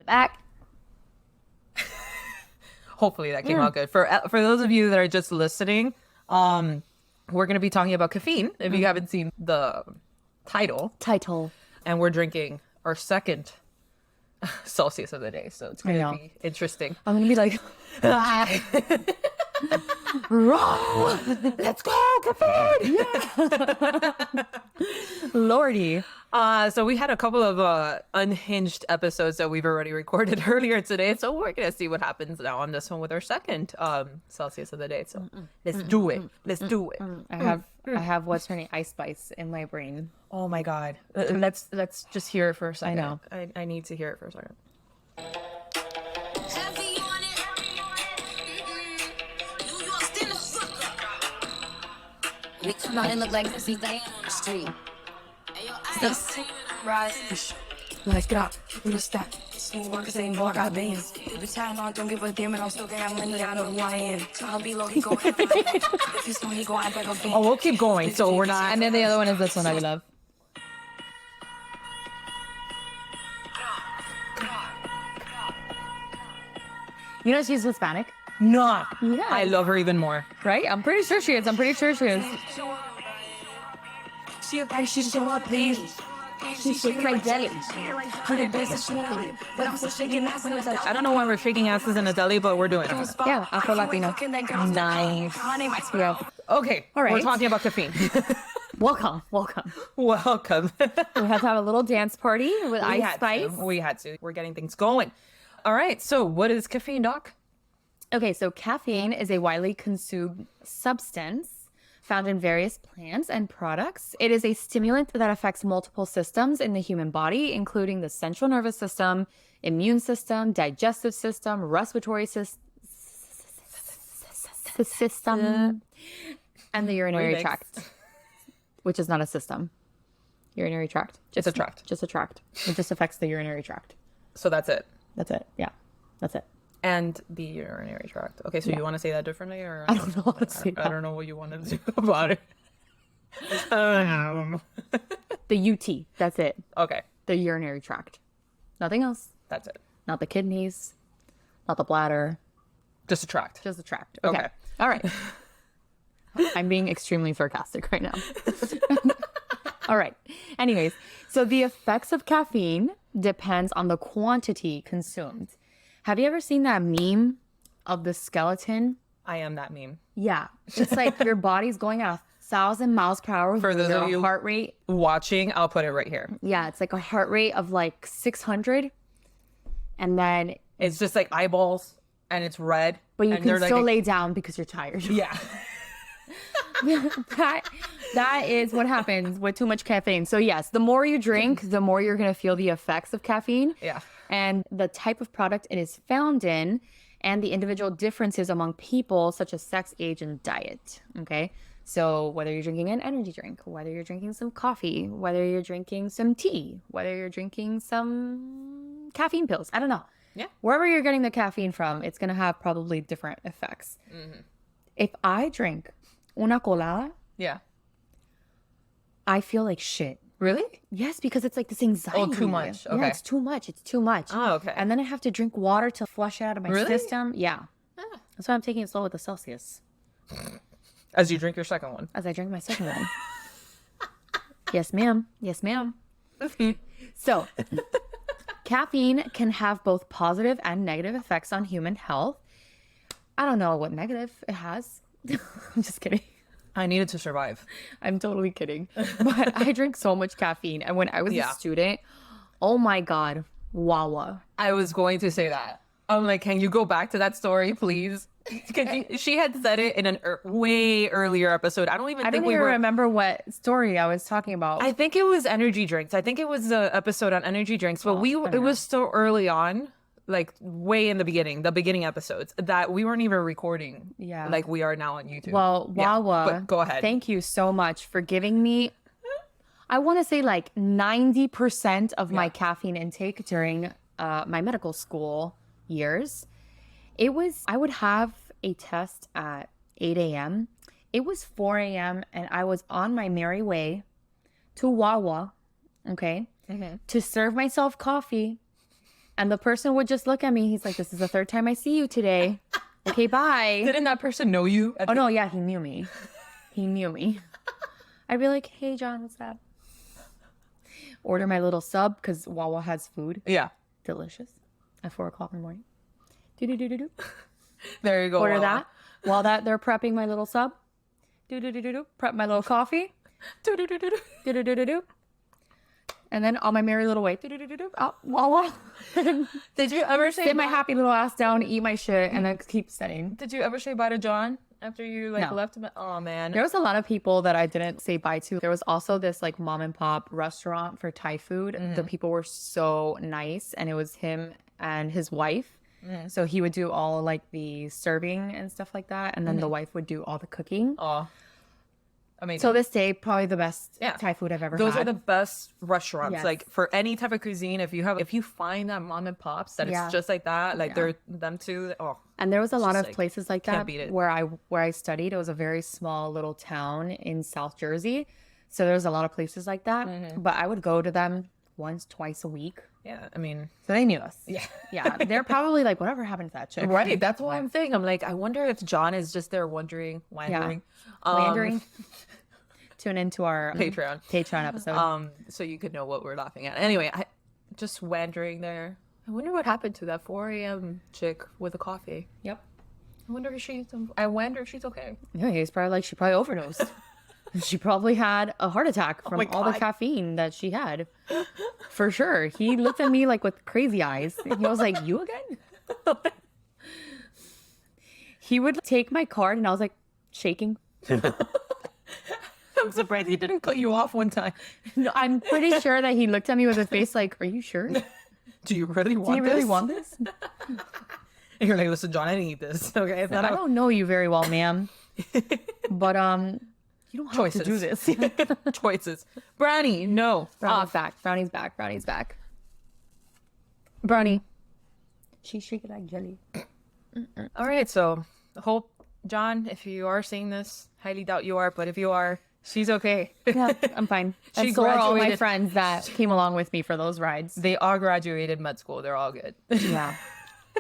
back. Hopefully that came out good. For those of you that are just listening, we're going to be talking about caffeine, if you haven't seen the title. And we're drinking our second Celsius of the day, so it's going to be interesting. I'm going to be like, let's go, caffeine! Yeah. Lordy. So we had a couple of unhinged episodes that we've already recorded earlier today, so we're going to see what happens now on this one with our second Celsius of the day. So let's do it. Let's do it. I have what's her name, Ice Spice in my brain. Oh my God. Let's just hear it for a second. I know. I need to hear it for a second. We come out and look like this, they on the street. Rise. Let's get up. We just stop. Smooth workers ain't more got bands. Every time I don't give a damn and I'm still getting money. I know who I am. So I'll be low, he go. If he's slow, he go act like a fan. Oh, we'll keep going, so we're not. And then the other one is this one I love. You know she's Hispanic? Not. Yeah. I love her even more. Right? I'm pretty sure she is. She a bag, she show up, please. She shaking like jelly. 100 bases, but I'm still shaking ass in the touch. I don't know why we're shaking asses in a deli, but we're doing it. Yeah, Afro Latino. Nice. Yeah. Okay, all right. We're talking about caffeine. Welcome. Welcome. We have to have a little dance party with Ice Spice. We had to. We're getting things going. All right, so what is caffeine, Doc? Okay, so caffeine is a widely consumed substance found in various plants and products. It is a stimulant that affects multiple systems in the human body, including the central nervous system, immune system, digestive system, respiratory system, and the urinary tract, which is not a system. Urinary tract. It's a tract. Just a tract. It just affects the urinary tract. So that's it. That's it. Yeah, that's it. And the urinary tract. Okay, so you want to say that differently, or I don't know how to say that. I don't know what you want to do about it. The UT. That's it. Okay, The urinary tract. Nothing else. that's it. Not the kidneys. Not the bladder. Just a tract. Just the tract. Okay. Okay. All right. I'm being extremely sarcastic right now. All right. Anyways, so the effects of caffeine depends on the quantity consumed. Have you ever seen that meme of the skeleton? I am that meme. Yeah. It's like your body's going at 1,000 miles per hour For those of you heart rate. watching, I'll put it right here. Yeah, it's like a heart rate of like 600. And then It's just like eyeballs, and it's red. but you and can they're still like lay down because you're tired. Yeah. That is what happens with too much caffeine. So yes, the more you drink, the more you're going to feel the effects of caffeine. Yeah. And the type of product it is found in and the individual differences among people, such as sex, age, and diet. Okay. So whether you're drinking an energy drink, whether you're drinking some coffee, whether you're drinking some tea, whether you're drinking some caffeine pills, I don't know. Yeah. Wherever you're getting the caffeine from, it's going to have probably different effects. Mm-hmm. If I drink una colada, Yeah. I feel like shit. Really? Yes, because it's like this anxiety. Oh, too much. Yeah, Okay. it's too much. It's too much. Oh, okay. And then I have to drink water to flush it out of my Really? system. Yeah. That's why I'm taking it slow with the Celsius As you drink your second one. as I drink my second one. Yes, ma'am. Yes, ma'am. So, caffeine can have both positive and negative effects on human health. I don't know what negative it has. I'm just kidding. I needed to survive. I'm totally kidding. But I drink so mumuch caffeine. And when I was Yeah. a student, oh my God, Wawa. I was going to say that. I'm like, can you go back to that story, please? Because she had said it in an way earlier episode. I don't even remember what story I was talking about. I think it was energy drinks. I think it was the episode on energy drinks. But it was so early on, like way in the beginning episodes, that we weren't even recording. Yeah. Like we are now on YouTube. Well, Wawa, but go ahead. Thank you so much for giving me, I want to say like 90% of my caffeine intake during my medical school years. I would have a test at 8 a.m. It was 4 a.m. and I was on my merry way to Wawa, okay, to serve myself coffee And the person would just look at me. He's like, this is the third time I see you today. Okay, bye. Didn't that person know you? Oh, no, yeah, he knew me. He knew me. I'd be like, hey, John, what's up? Order my little sub because Wawa has food. Yeah. Delicious. At 4 o'clock in the morning. Do-do-do-do-do. There you go. Order Wawa. that. While they're prepping my little sub. Do-do-do-do-do. Prep my little coffee. Do-do-do-do-do. Do-do-do-do-do. And then on my merry little way. Do-do-do-do-do. Oh, Wawa. Did you ever say Sit my happy little ass down, eat my shit, and then keep studying. Did you ever say bye to John after you like No. left him? Oh man. There was a lot of people that I didn't say bye to. There was also this like mom and pop restaurant for Thai food. The people were so nice, and it was him and his wife. So he would do all like the serving and stuff like that, and then the wife would do all the cooking. Oh. Amazing. So this day, probably the best Yeah. Thai food I've ever Those had. are the best restaurants. Yes. Like for any type of cuisine, if you find that mom and pops that Yeah. it's just like that, like Yeah. they're them two. Oh, And there was a lot just of like, places like can't that beat it. where I studied. It was a very small little town in South Jersey. So there was a lot of places like that. But I would go to them once, twice a week. yeah. I mean, So they knew us. yeah. Yeah. They're probably like, whatever happened to that chick? Right. That's why I'm saying. I'm like, I wonder if John is just there wondering. Wandering. Tune into our Patreon. episode. So you could know what we're laughing at. Anyway, I just wandering there. I wonder what happened to that 4 a.m. chick with the coffee. Yep. I wonder if she's okay. Yeah, he's probably like, she probably overdosed. She probably had a heart attack from my all the God. caffeine that she had. For sure. He looked at me like with crazy eyes. And he was like, you again? He would take my card and I was like shaking. I'm surprised he didn't cut you off one time. No, I'm pretty sure that he looked at me with a face like, are you sure? Do Do you really want you really this? want this? And you're like, listen, John, I didn't eat this. Okay, it's not I a don't know you very well, ma'am. But you don't have choices. to do this. Choices. Brownie, no. Brownie's back. Brownie's back. Brownie's back. Brownie. She's shaking like jelly. All right, so hope, John, if you are seeing this, highly doubt you are, but if you are, she's okay. Yeah, I'm fine. She And so are all my graduated- friends that came along with me for those rides. They all graduated med school. They're all good. Yeah.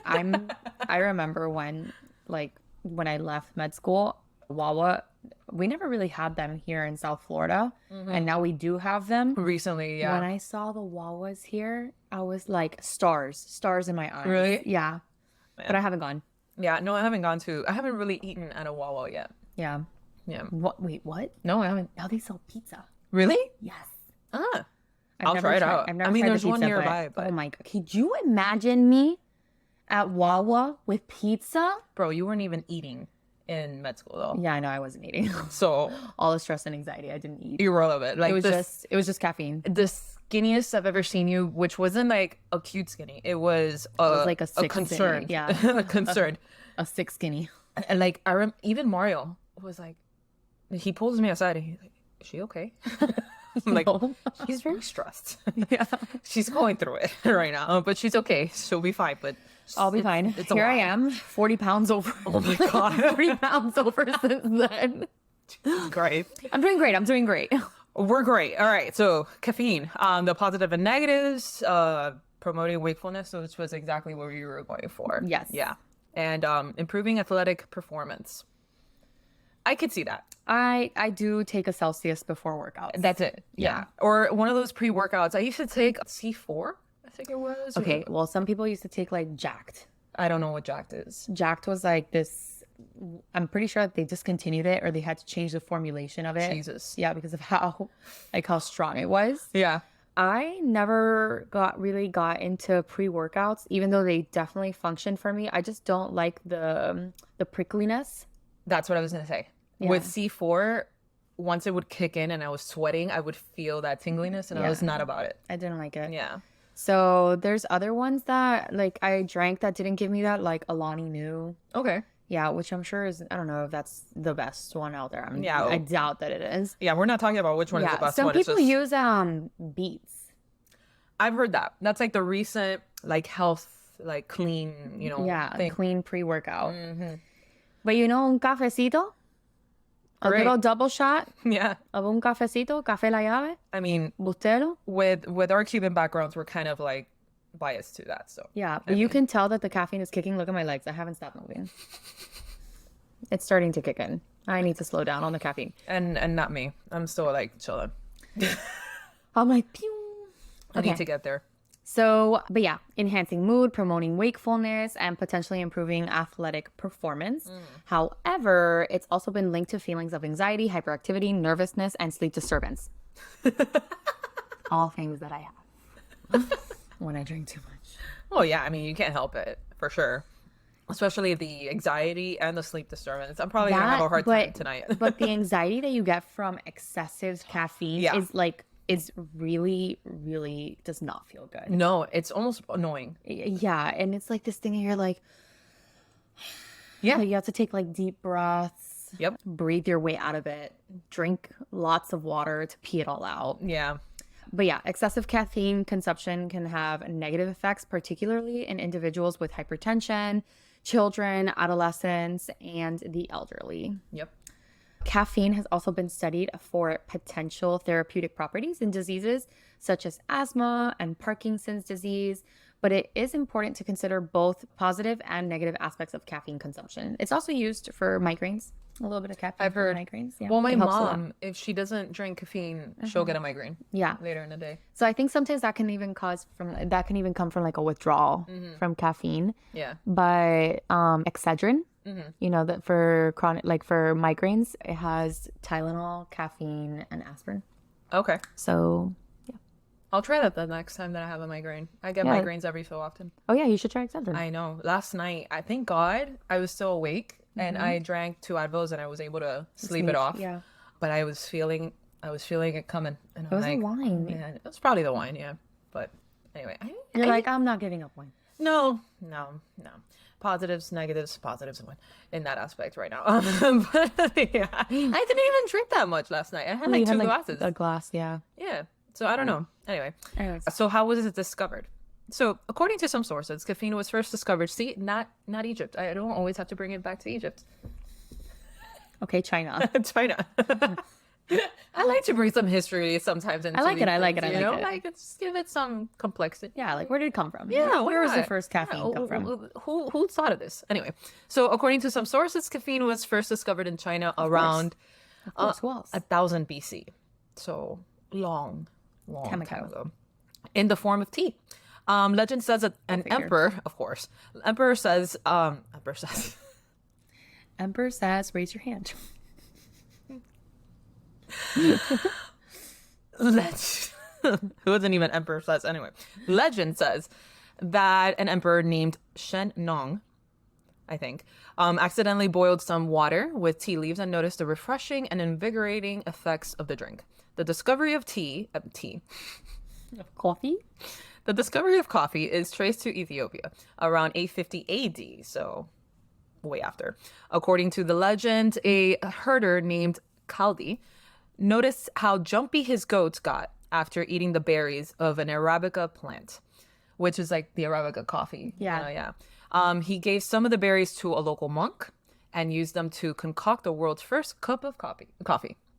I remember when I left med school, Wawa, we never really had them here in South Florida. And now we do have them. Recently, yeah. When I saw the Wawas here, I was like stars in my eyes. Really? Yeah. But I haven't gone. Yeah, no, I haven't really eaten at a Wawa yet. Yeah. Yeah. What? Wait, what? No, I haven't. Now they sell pizza. Really? Yes. Ah. I've I'll never try it tried- out. I've never I mean, tried the there's one pizza, nearby, but oh my god, could you imagine me at Wawa with pizza? bro, you weren't even eating in med school though. Yeah, I know I wasn't eating. So All the stress and anxiety, I didn't eat. irrelevant. Like It was just caffeine. the skinniest I've ever seen you, which wasn't like a cute skinny. It was like a sick concern. skinny, yeah. A concern. A sick skinny. And like even Mario was like, he pulls me aside and he's like, "Is she okay?" I'm like, No. she's very stressed. Yeah, she's going through it right now, but she's okay. She'll be fine. But I'll be fine. It's a Here I lot. am, 40 pounds over. Oh my god, 40 pounds over since then. great. I'm doing great. I'm doing great. We're great. All right. So caffeine, the positive and negatives, promoting wakefulness, which was exactly what you were going for. Yes. Yeah. And improving athletic performance. I could see that. I do take a Celsius before workouts. That's it. Yeah. Or one of those pre-workouts. I used to take C4, I think it was. Okay, well, some people used to take like Jacked. I don't know what Jacked is. Jacked was like this. I'm pretty sure they discontinued it or they had to change the formulation of it. Jesus. Yeah, because of how strong it was. Yeah. I never really got into pre-workouts, even though they definitely functioned for me. I just don't like the prickliness. That's what I was going to say. Yeah. With C4, once it would kick in and I was sweating, I would feel that tingliness and I Yeah. was not about it. I didn't like it. Yeah. So there's other ones that like I drank that didn't give me that, like Alani Nu. Okay. Yeah, which I'm sure is, I don't know if that's the best one out there. Yeah. I doubt that it is. Yeah, we're not talking about which one is the Yeah, best some one. It's people just- use Beets. I've heard that. That's like the recent like health, like clean, Yeah, thing. clean pre-workout. But un cafecito, a Great. little double shot Yeah. of un cafecito, café la llave, I mean, bustelo. with our Cuban backgrounds, we're kind of like biased to that. So yeah, but you can tell that the caffeine is kicking. Look at my legs. I haven't stopped moving. It's starting to kick in. I need to slow down on the caffeine. And not me. I'm still like chilling. I'm like, pew. I need to get there. So, but yeah, enhancing mood, promoting wakefulness, and potentially improving athletic performance. However, it's also been linked to feelings of anxiety, hyperactivity, nervousness, and sleep disturbance. All things that I have when I drink too much. Oh yeah, I mean, you can't help it, for sure. Especially the anxiety and the sleep disturbance. I'm probably gonna have a hard time tonight. But the anxiety that you get from excessive caffeine is really, really does not feel good. No, it's almost annoying. Yeah, and it's like this thing where you're like, yeah, you have to take like deep breaths. Yep. Breathe your way out of it. Drink lots of water to pee it all out. Yeah. But yeah, excessive caffeine consumption can have negative effects, particularly in individuals with hypertension, children, adolescents, and the elderly. Yep. Caffeine has also been studied for potential therapeutic properties in diseases such as asthma and Parkinson's disease, but it is important to consider both positive and negative aspects of caffeine consumption. It's also used for migraines. A little bit of caffeine I've heard migraines. Yeah, well, my it helps a lot. mom, if she doesn't drink caffeine, she'll get a migraine. Yeah. Later in the day. So I think sometimes that can even come from like a withdrawal from caffeine. Yeah. But Excedrin, you know, that for chronic, like for migraines, it has Tylenol, caffeine, and aspirin. Okay. So yeah. I'll try that the next time that I have a migraine. I get migraines every so often. Oh yeah, you should try Excedrin. I know. Last night, I thank God I was still awake and I drank 2 Advils and I was able to sleep it off. Yeah. But I was feeling it coming. And It was the wine. Man, it was probably the wine, yeah. But anyway, You're like, I'm not giving up wine. No. Positives, negatives, positives in that aspect right now. But yeah, I didn't even drink that much last night. I had like 2 glasses. A glass, yeah. Yeah. So I don't know. Anyway. Anyways. So how was it discovered? So according to some sources, caffeine was first discovered. See, not Egypt. I don't always have to bring it back to Egypt. Okay, China. China. I like to bring some history sometimes. Into I like it. you know? Like just give it some complexity. Yeah, like where did it come from? Yeah, where was the first caffeine come from? Who thought of this? Anyway, so according to some sources, caffeine was first discovered in China around 1000 BC. So long time ago. In the form of tea. Legend says that an emperor, of course, emperor says, raise your hand. Who wasn't even emperor says anyway. Legend says that an emperor named Shen Nong, I think, accidentally boiled some water with tea leaves and noticed the refreshing and invigorating effects of the drink. The discovery of Coffee? The discovery of coffee is traced to Ethiopia around 850 AD, so way after. According to the legend, a herder named Kaldi noticed how jumpy his goats got after eating the berries of an Arabica plant, which is like the Arabica coffee. Yeah. He gave some of the berries to a local monk and used them to concoct the world's first cup of coffee.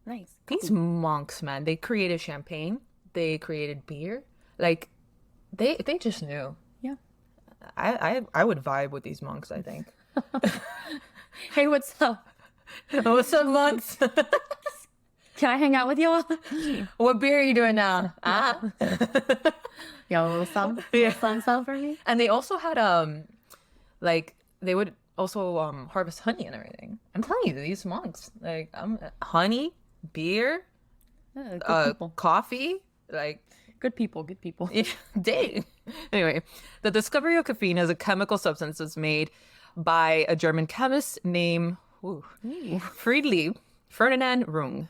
Nice. These monks, man, they created champagne. They created beer. Like, they just knew. Yeah. I would vibe with these monks, I think. Hey, what's up? What's up, monks? Can I hang out with you? What beer are you doing now? Yo, a little some? Some for me? And they also had, like, they would also harvest honey and everything. I'm telling you, these monks, like, honey, beer, coffee, like... Good people. Dang. Anyway, the discovery of caffeine as a chemical substance was made by a German chemist named Ferdinand Runge.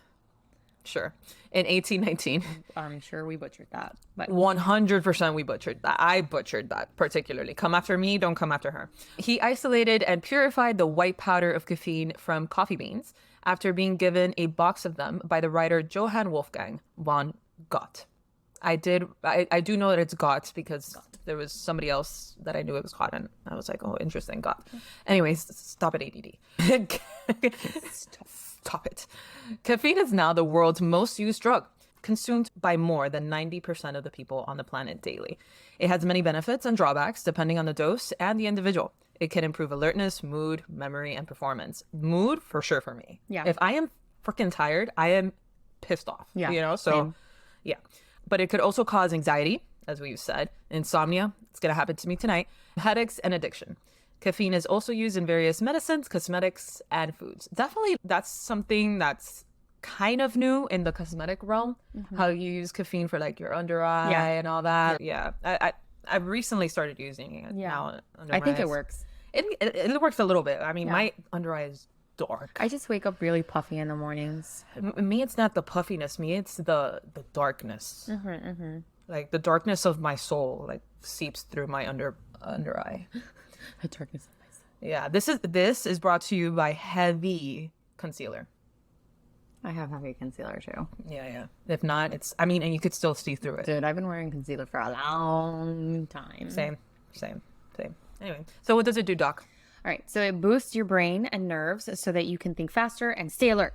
Sure. In 1819. I'm sure we butchered that. But 100% we butchered that. I butchered that particularly. Come after me, don't come after her. He isolated and purified the white powder of caffeine from coffee beans after being given a box of them by the writer Johann Wolfgang von Goethe. I do know that it's Goethe because there was somebody else that I knew it was Goethe, and I was like, oh, interesting, Goethe. Anyways, stop it, ADD. Stop it. Caffeine is now the world's most used drug. consumed by more than 90% of the people on the planet daily. It has many benefits and drawbacks depending on the dose and the individual. It can improve alertness, mood, memory, and performance. Mood, for sure, for me. Yeah. If I am freaking tired, I am pissed off. Yeah. You know, so Same. yeah. But it could also cause anxiety, as we've said, insomnia. It's going to happen to me tonight. Headaches and addiction. Caffeine is also used in various medicines, cosmetics, and foods. Definitely, that's something that's kind of new in the cosmetic realm. How you use caffeine for like your under eye and all that. Yeah. I've recently started using it now. I think it works. It works a little bit. I mean, my under eye is dark. I just wake up really puffy in the mornings. Me, it's not the puffiness. Me, it's the darkness. Like the darkness of my soul, like seeps through my under eye. The darkness of my soul. Yeah, this is brought to you by Heavy Concealer. I have heavy concealer too. Yeah. If not, and you could still see through it. Dude, I've been wearing concealer for a long time. Same. Anyway, so what does it do, Doc? All right, so it boosts your brain and nerves so that you can think faster and stay alert.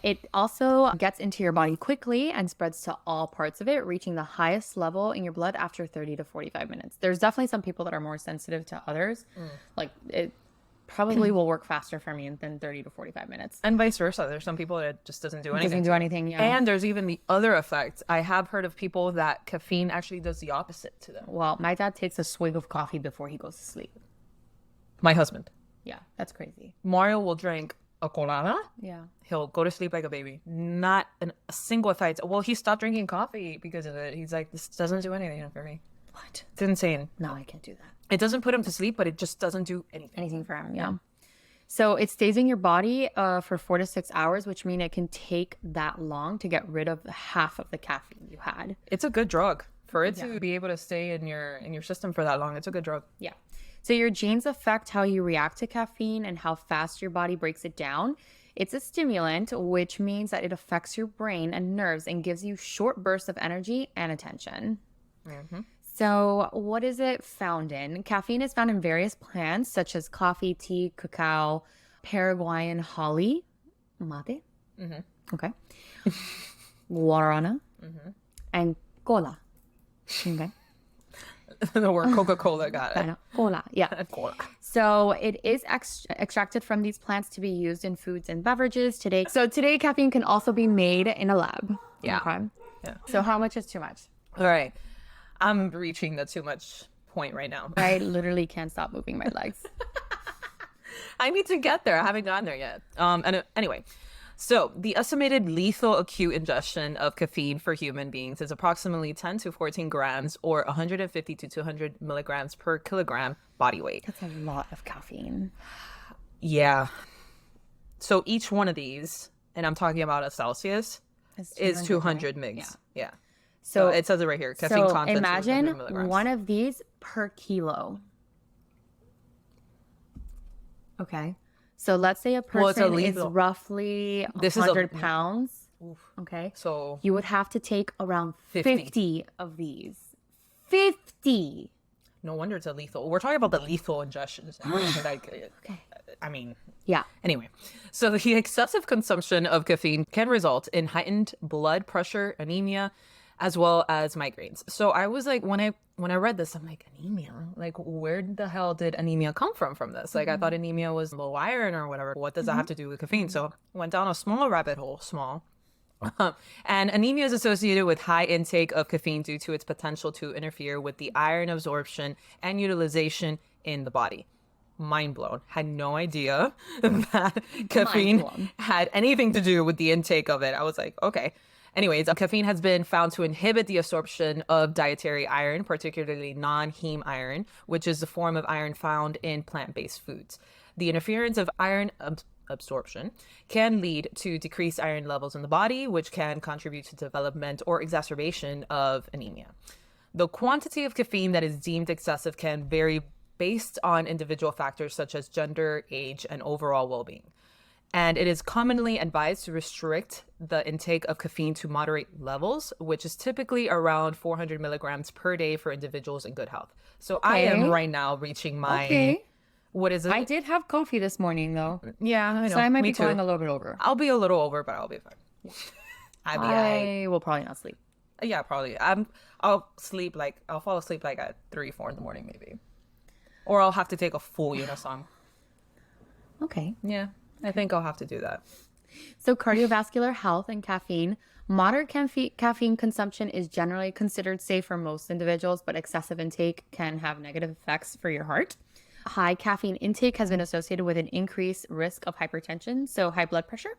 It also gets into your body quickly and spreads to all parts of it, reaching the highest level in your blood after 30 to 45 minutes. There's definitely some people that are more sensitive to others. Like it probably will work faster for me than 30 to 45 minutes. And vice versa. There's some people that it just doesn't do anything. Doesn't do anything, yeah. And there's even the other effect. I have heard of people that caffeine actually does the opposite to them. Well, my dad takes a swig of coffee before he goes to sleep. My husband. Yeah, that's crazy. Mario will drink a colada. Yeah. He'll go to sleep like a baby. Not a single effect. Well, he stopped drinking coffee because of it. He's like, this doesn't do anything for me. What? It's insane. No, I can't do that. It doesn't put him to sleep, but it just doesn't do anything. Anything for him, yeah. So it stays in your body for 4 to 6 hours, which means it can take that long to get rid of half of the caffeine you had. It's a good drug. For it to be able to stay in your system for that long, it's a good drug. Yeah. So your genes affect how you react to caffeine and how fast your body breaks it down. It's a stimulant, which means that it affects your brain and nerves and gives you short bursts of energy and attention. So what is it found in? Caffeine is found in various plants such as coffee, tea, cacao, Paraguayan holly, Máté, okay, guarana, and cola. Okay. The word Coca-Cola got it. Cola, yeah. Cola. So it is extracted from these plants to be used in foods and beverages today. So today, caffeine can also be made in a lab. Yeah. Okay? Yeah. So how much is too much? All right. I'm reaching the too much point right now. I literally can't stop moving my legs. I need to get there. I haven't gotten there yet. Anyway, so the estimated lethal acute ingestion of caffeine for human beings is approximately 10 to 14 grams or 150 to 200 milligrams per kilogram body weight. That's a lot of caffeine. Yeah. So each one of these, and I'm talking about a Celsius, is 200 right? mgs. Yeah. So it says it right here. Caffeine content. Imagine one of these per kilo. Okay. So let's say a person is roughly 100 pounds. Okay. So you would have to take around 50 of these. 50. No wonder it's a lethal. We're talking about the lethal ingestions. Okay. I mean, yeah. Anyway, so the excessive consumption of caffeine can result in heightened blood pressure, anemia, as well as migraines. So I was like, when I read this, I'm like, anemia? Like, where the hell did anemia come from this? Like, I thought anemia was low iron or whatever. What does that have to do with caffeine? So I went down a small rabbit hole, and anemia is associated with high intake of caffeine due to its potential to interfere with the iron absorption and utilization in the body. Mind blown. Had no idea that caffeine had anything to do with the intake of it. I was like, okay. Anyways, caffeine has been found to inhibit the absorption of dietary iron, particularly non-heme iron, which is the form of iron found in plant-based foods. The interference of iron absorption can lead to decreased iron levels in the body, which can contribute to development or exacerbation of anemia. The quantity of caffeine that is deemed excessive can vary based on individual factors such as gender, age, and overall well-being. And it is commonly advised to restrict the intake of caffeine to moderate levels, which is typically around 400 milligrams per day for individuals in good health. So I am right now reaching my, what is it? I did have coffee this morning though. Yeah, I know. So I might be going a little bit over. I'll be a little over, but I'll be fine. I will probably not sleep. Yeah, probably. I'll fall asleep like at 3, 4 in the morning maybe. Or I'll have to take a full Unisong. Okay. Yeah, I think I'll have to do that. So cardiovascular health and caffeine. Moderate caffeine consumption is generally considered safe for most individuals, but excessive intake can have negative effects for your heart. High caffeine intake has been associated with an increased risk of hypertension, so high blood pressure.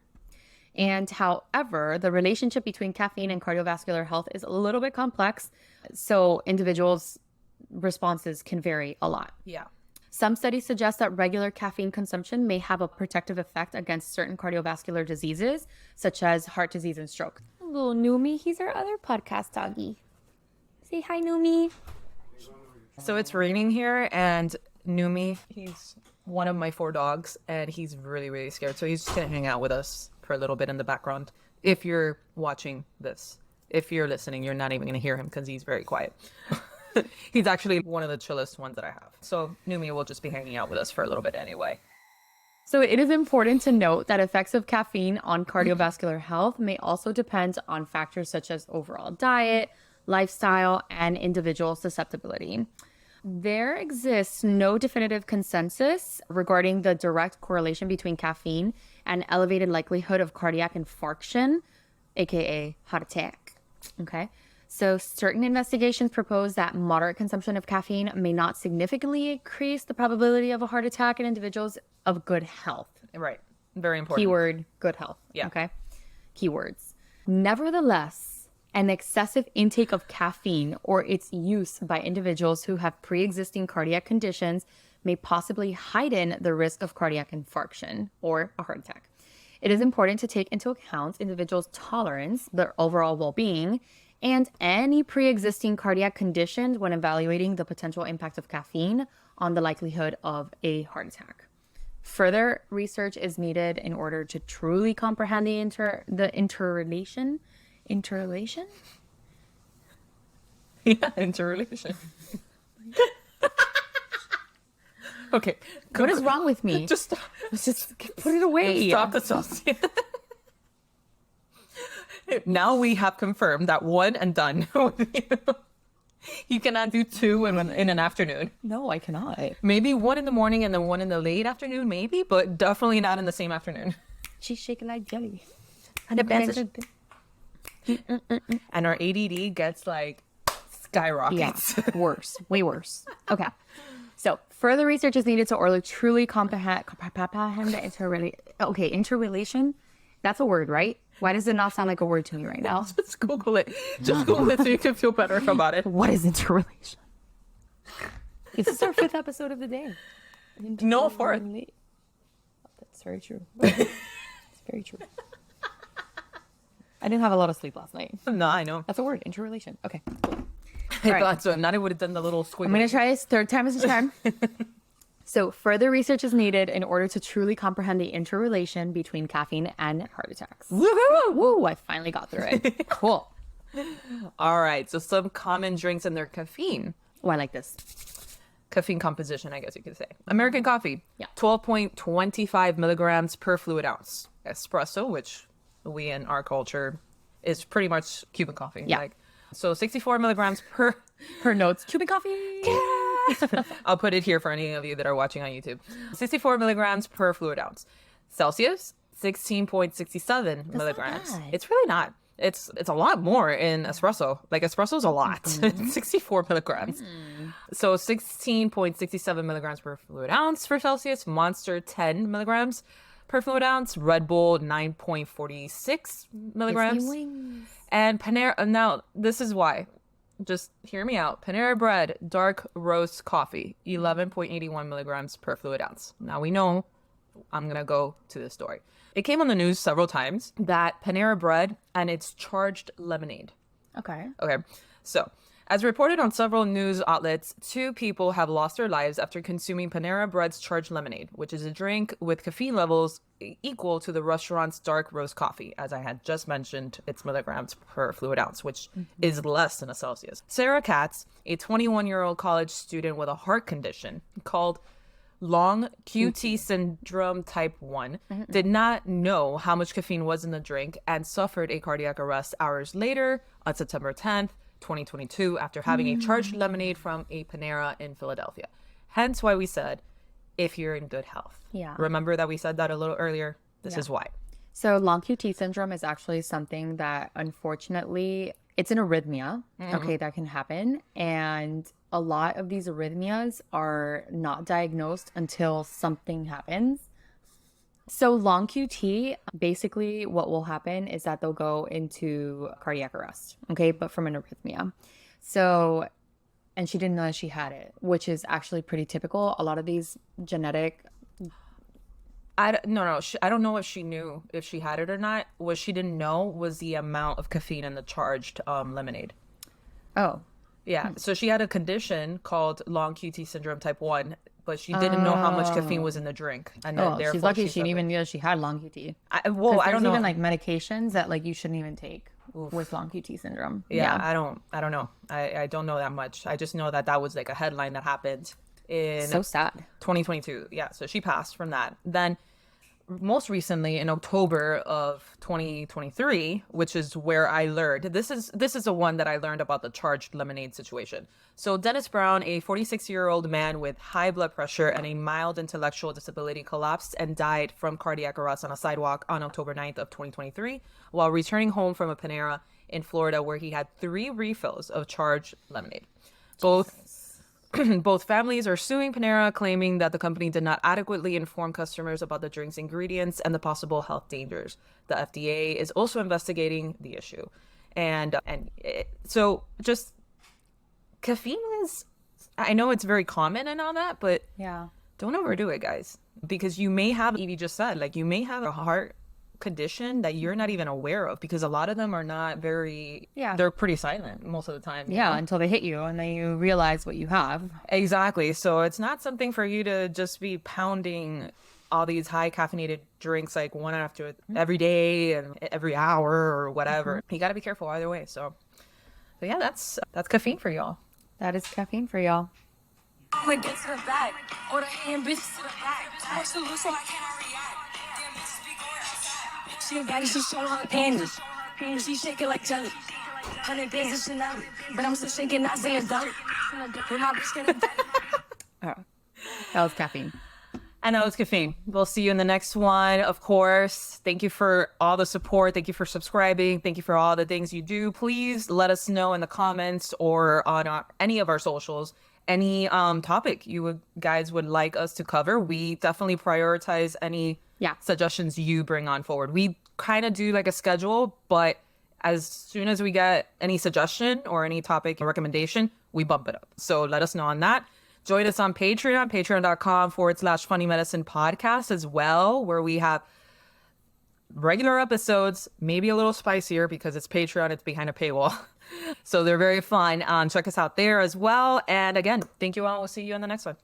And however, the relationship between caffeine and cardiovascular health is a little bit complex, so individuals' responses can vary a lot. Yeah. Some studies suggest that regular caffeine consumption may have a protective effect against certain cardiovascular diseases, such as heart disease and stroke. Little Numi, he's our other podcast doggy. Say hi, Numi. So it's raining here, and Numi, he's one of my 4 dogs, and he's really, really scared. So he's just going to hang out with us for a little bit in the background. If you're watching this, if you're listening, you're not even going to hear him because he's very quiet. He's actually one of the chillest ones that I have. So Numi will just be hanging out with us for a little bit anyway. So it is important to note that effects of caffeine on cardiovascular health may also depend on factors such as overall diet, lifestyle, and individual susceptibility. There exists no definitive consensus regarding the direct correlation between caffeine and elevated likelihood of cardiac infarction, aka heart attack. Okay. So certain investigations propose that moderate consumption of caffeine may not significantly increase the probability of a heart attack in individuals of good health. Right. Very important. Keyword, good health. Yeah. Okay. Keywords. Nevertheless, an excessive intake of caffeine or its use by individuals who have pre-existing cardiac conditions may possibly heighten the risk of cardiac infarction or a heart attack. It is important to take into account individuals' tolerance, their overall well-being, and any pre-existing cardiac conditions when evaluating the potential impact of caffeine on the likelihood of a heart attack. Further research is needed in order to truly comprehend the interrelation. Yeah, interrelation. Okay. What is wrong with me? Just put it away. Stop the sauce. Now we have confirmed that 1 and done with you. You cannot do 2 in an afternoon. No, I cannot. Maybe 1 in the morning and then 1 in the late afternoon, maybe, but definitely not in the same afternoon. She's shaking like jelly. And our ADD gets like skyrockets. Yeah, worse, way worse. Okay. So further research is needed to truly comprehend the interrelation. That's a word, right? Why does it not sound like a word to me right now? Just Google it. Just Google it so you can feel better about it. What is interrelation? This is our 5th episode of the day. No, 4th. That's very true. It's very true. I didn't have a lot of sleep last night. No, I know. That's a word, interrelation. Okay. I thought so. Not I would have done the little squiggle. I'm going to try this 3rd time is a charm. So further research is needed in order to truly comprehend the interrelation between caffeine and heart attacks. Woohoo! Woo! I finally got through it. Cool. All right. So some common drinks and their caffeine. Oh, I like this. Caffeine composition, I guess you could say. American coffee. Yeah. 12.25 milligrams per fluid ounce. Espresso, which we in our culture is pretty much Cuban coffee. Yeah. So 64 milligrams per notes. Cuban coffee. I'll put it here for any of you that are watching on YouTube. 64 milligrams per fluid ounce. Celsius, 16.67 milligrams. bad. It's really not. It's a lot more in espresso. Like espresso's a lot. 64 milligrams. So 16.67 milligrams per fluid ounce for Celsius. Monster, 10 milligrams per fluid ounce. Red Bull, 9.46 milligrams. And Panera. Now, this is why. Just hear me out. Panera Bread, dark roast coffee, 11.81 milligrams per fluid ounce. Now we know, I'm going to go to this story. It came on the news several times that Panera Bread and its charged lemonade. Okay. So, as reported on several news outlets, 2 people have lost their lives after consuming Panera Bread's charged lemonade, which is a drink with caffeine levels equal to the restaurant's dark roast coffee. As I had just mentioned, it's milligrams per fluid ounce, which is less than a Celsius. Sarah Katz, a 21-year-old college student with a heart condition called long QT syndrome type 1, did not know how much caffeine was in the drink and suffered a cardiac arrest hours later on September 10th, 2022, after having a charged lemonade from a Panera in Philadelphia. Hence why we said, if you're in good health. Yeah. Remember that we said that a little earlier? This is why. So long QT syndrome is actually something that, unfortunately, it's an arrhythmia, okay, that can happen. And a lot of these arrhythmias are not diagnosed until something happens. So long QT, basically what will happen is that they'll go into cardiac arrest, okay, but from an arrhythmia. So, and she didn't know that she had it, which is actually pretty typical. A lot of these genetic... I don't know if she knew if she had it or not. What she didn't know was the amount of caffeine in the charged lemonade. Oh. Yeah. So she had a condition called long QT syndrome type 1, but she didn't know how much caffeine was in the drink. And then she's lucky she didn't even know she had long QT. I don't know. Even like medications that like you shouldn't even take with long QT syndrome. Yeah. I don't know. I don't know that much. I just know that was like a headline that happened in so sad 2022. Yeah. So she passed from that. Then most recently in October of 2023, which is where I learned, this is the one that I learned about the charged lemonade situation. So Dennis Brown, a 46-year-old man with high blood pressure and a mild intellectual disability, collapsed and died from cardiac arrest on a sidewalk on October 9th of 2023 while returning home from a Panera in Florida, where he had 3 refills of charged lemonade. Both families are suing Panera, claiming that the company did not adequately inform customers about the drink's ingredients and the possible health dangers. The FDA is also investigating the issue. So just caffeine is, I know it's very common and all that, but don't overdo it, guys. Because you may have, Evie just said, like you may have a heart condition that you're not even aware of, because a lot of them are not very, they're pretty silent most of the time. Until they hit you and then you realize what you have. Exactly. So it's not something for you to just be pounding all these high caffeinated drinks like one after every day and every hour or whatever. You got to be careful either way. So yeah, that's caffeine for y'all. That is caffeine for y'all. I'm gonna get to the back, or the hand bitches to the back. I'm so loose, so I cannot react. Damn bitches be going outside. She a bag, she showing her panties. She shaking like jelly. 100 days of Chanel, but I'm still shaking, not saying dirt. With my bitch getting better. Oh, that was caffeine. And that was caffeine. We'll see you in the next one, of course. Thank you for all the support. Thank you for subscribing. Thank you for all the things you do. Please let us know in the comments or on any of our socials any topic you guys would like us to cover. We definitely prioritize any suggestions you bring on forward. We kind of do like a schedule, but as soon as we get any suggestion or any topic or recommendation, we bump it up. So let us know on that. Join us on Patreon, patreon.com/Funny Medicine Podcast as well, where we have regular episodes, maybe a little spicier because it's Patreon, it's behind a paywall. So they're very fun. Check us out there as well. And again, thank you all. We'll see you in the next one.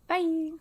Bye.